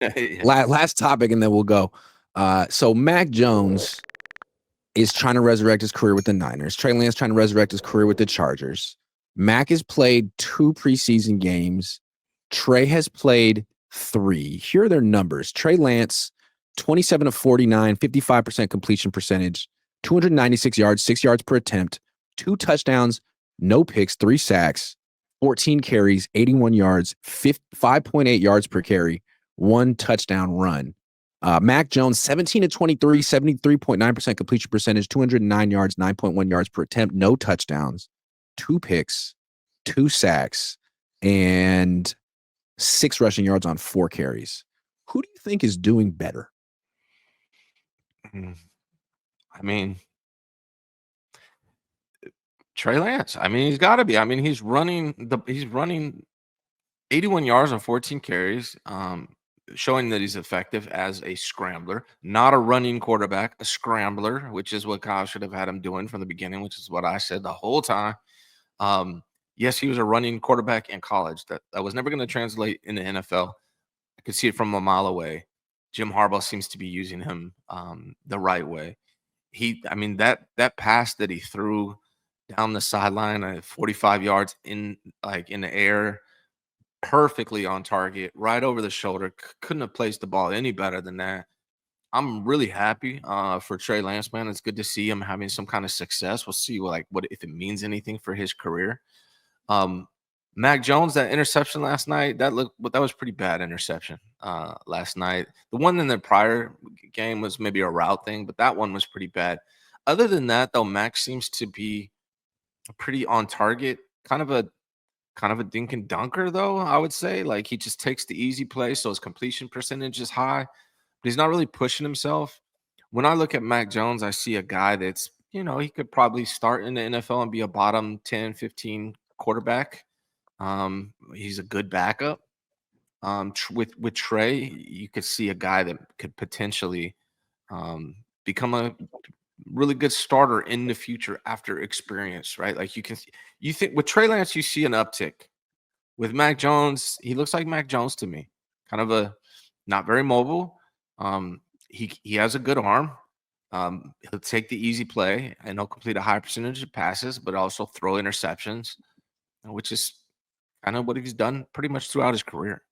Yeah. Last topic, and then we'll go. So Mac Jones is trying to resurrect his career with the Niners. Trey Lance trying to resurrect his career with the Chargers. Mac has played 2 preseason games. Trey has played 3. Here are their numbers. Trey Lance, 27 of 49, 55% completion percentage, 296 yards, 6 yards per attempt, 2 touchdowns, no picks, 3 sacks, 14 carries, 81 yards, 5.8 yards per carry, 1 touchdown run. Mac Jones, 17 to 23, 73.9% completion percentage, 209 yards, 9.1 yards per attempt, no touchdowns, 2 picks, 2 sacks, and 6 rushing yards on 4 carries. Who do you think is doing better? Mm. I mean, Trey Lance. I mean, he's got to be. I mean, he's running 81 yards on 14 carries, showing that he's effective as a scrambler, not a running quarterback, a scrambler, which is what Kyle should have had him doing from the beginning, which is what I said the whole time. Um, yes, he was a running quarterback in college. That was never going to translate in the NFL. I could see it from a mile away. Jim Harbaugh seems to be using him the right way. I mean, that pass that he threw down the sideline at 45 yards in the air, perfectly on target, right over the shoulder. Couldn't have placed the ball any better than that. I'm really happy for Trey Lance, man. It's good to see him having some kind of success. We'll see what if it means anything for his career. Um, Mac Jones, that interception last night, that was pretty bad interception last night. The one in the prior game was maybe a route thing, but that one was pretty bad. Other than that, though, Mac seems to be pretty on target, kind of a dink and dunker, though, I would say. Like, he just takes the easy play, so his completion percentage is high, but he's not really pushing himself. When I look at Mac Jones, I see a guy that's, he could probably start in the NFL and be a bottom 10, 15 quarterback. He's a good backup. With Trey, you could see a guy that could potentially become a really good starter in the future after experience, right? Like, you think with Trey Lance, you see an uptick. With Mac Jones, he looks like Mac Jones to me. Kind of a not very mobile. He has a good arm. He'll take the easy play and he'll complete a high percentage of passes, but also throw interceptions, which is kind of what he's done pretty much throughout his career.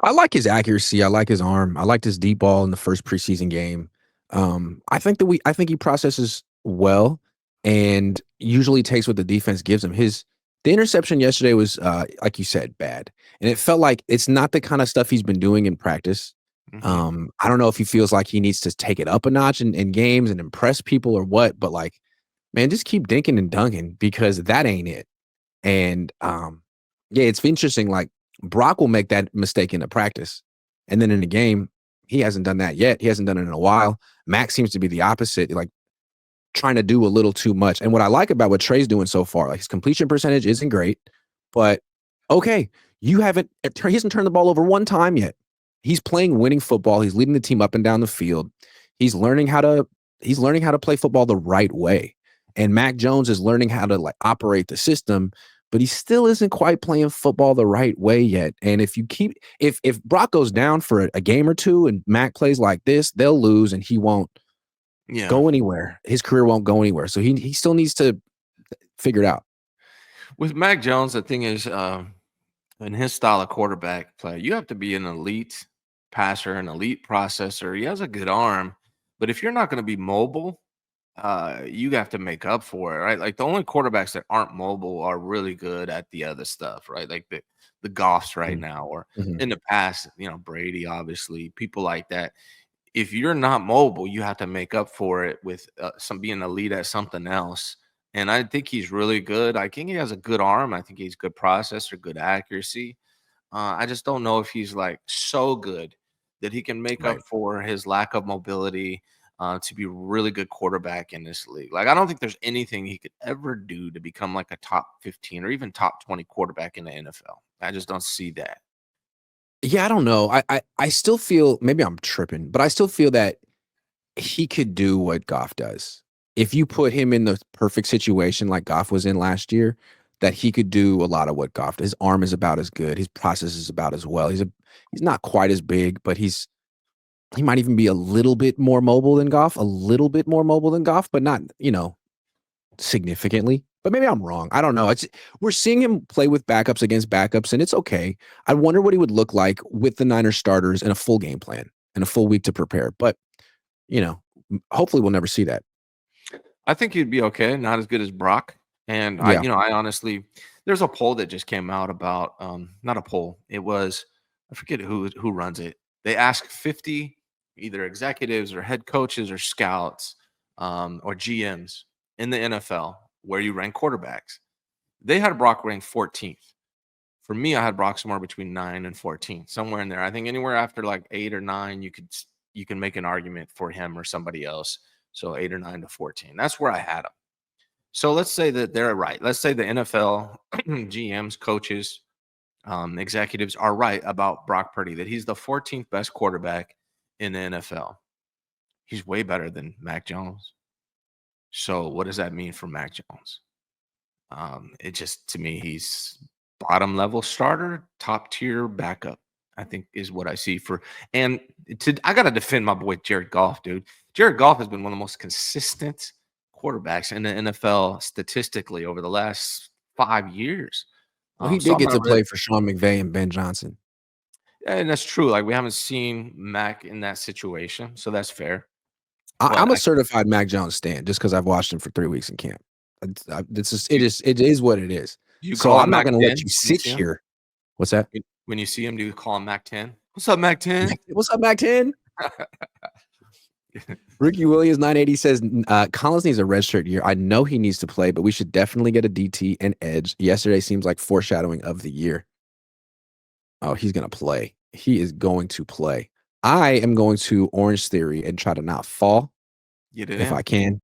I like his accuracy. I like his arm. I liked his deep ball in the first preseason game. I think he processes well and usually takes what the defense gives him. The interception yesterday was like you said, bad. And it felt like it's not the kind of stuff he's been doing in practice. Hmm. I don't know if he feels like he needs to take it up a notch in games and impress people or what, but like, man, just keep dinking and dunking because that ain't it. And yeah, it's interesting. Like Brock will make that mistake in the practice, and then in the game, he hasn't done that yet. He hasn't done it in a while. Max seems to be the opposite, like trying to do a little too much. And what I like about what Trey's doing so far, like his completion percentage isn't great, but okay, he hasn't turned the ball over one time yet. He's playing winning football. He's leading the team up and down the field. He's learning how to he's learning how to play football the right way. And Mac Jones is learning how to like operate the system, but he still isn't quite playing football the right way yet. And if Brock goes down for a game or two and Mac plays like this, they'll lose and he won't Yeah. go anywhere. His career won't go anywhere. So he still needs to figure it out. With Mac Jones, the thing is, in his style of quarterback play, you have to be an elite passer, an elite processor. He has a good arm, but if you're not going to be mobile, you have to make up for it, right? Like, the only quarterbacks that aren't mobile are really good at the other stuff, right? Like the Goffs right now, or Mm-hmm. in the past, Brady, obviously, people like that. If you're not mobile, you have to make up for it with some being elite at something else. And I think he's really good. I think he has a good arm. I think he's good processor, good accuracy. I just don't know if he's like so good that he can make up Right. for his lack of mobility to be a really good quarterback in this league. Like, I don't think there's anything he could ever do to become like a top 15 or even top 20 quarterback in the NFL. I just don't see that. Yeah, I don't know. I still feel maybe I'm tripping, but I still feel that he could do what Goff does. If you put him in the perfect situation like Goff was in last year, that he could do a lot of what Goff does. His arm is about as good. His process is about as well. He's not quite as big, but he might even be a little bit more mobile than Goff, but not, significantly. But maybe I'm wrong. I don't know. We're seeing him play with backups against backups, and it's okay. I wonder what he would look like with the Niners starters and a full game plan and a full week to prepare. But, hopefully we'll never see that. I think he'd be okay, not as good as Brock. And Yeah. I honestly, there's a poll that just came out about not a poll. It was, I forget who runs it. They asked 50 either executives or head coaches or scouts or GMs in the NFL where you rank quarterbacks. They had Brock ranked 14th. For me, I had Brock somewhere between 9 and 14, somewhere in there. I think anywhere after like 8 or 9, you can make an argument for him or somebody else. So 8 or 9 to 14. That's where I had him. So let's say that they're right. Let's say the NFL GMs, coaches, executives are right about Brock Purdy, that he's the 14th best quarterback in the NFL. He's way better than Mac Jones. So what does that mean for Mac Jones? It just, to me, he's bottom level starter, top tier backup, I think is what I see for. And I got to defend my boy Jared Goff, dude. Jared Goff has been one of the most consistent quarterbacks in the NFL statistically over the last 5 years. Well, he So did get to play for Sean McVay and Ben Johnson. and that's true. Like we haven't seen Mac in that situation, so that's fair. I'm a certified Mac Jones stan just because I've watched him for 3 weeks in camp. It is what it is. You So call I'm him not Mac going to 10 let you when sit see him? here. What's that? When you see him, do you call him Mac 10? What's up, Mac 10? What's up, Mac 10? Ricky Williams 980 says Collins needs a redshirt year. I know he needs to play, but we should definitely get a DT and edge. Yesterday seems like foreshadowing of the year. Oh, he's going to play. He is going to play. I am going to Orange Theory and try to not fall if I can.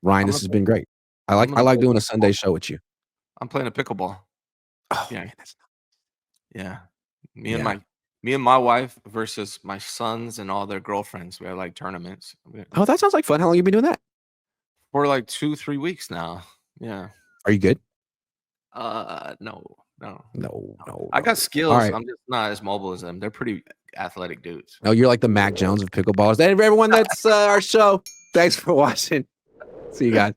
Ryan, this has been great. I like doing a Sunday show with you. I'm playing a pickleball. Oh, yeah, man, yeah. Me and my wife versus my sons and all their girlfriends. We have like tournaments. Oh, that sounds like fun. How long have you been doing that? For like 2-3 weeks now. Yeah. Are you good? No. No. I got skills. Right. I'm just not as mobile as them. They're pretty athletic dudes. No, you're like the Mac Jones of pickleballers. And everyone, that's our show. Thanks for watching. See you guys.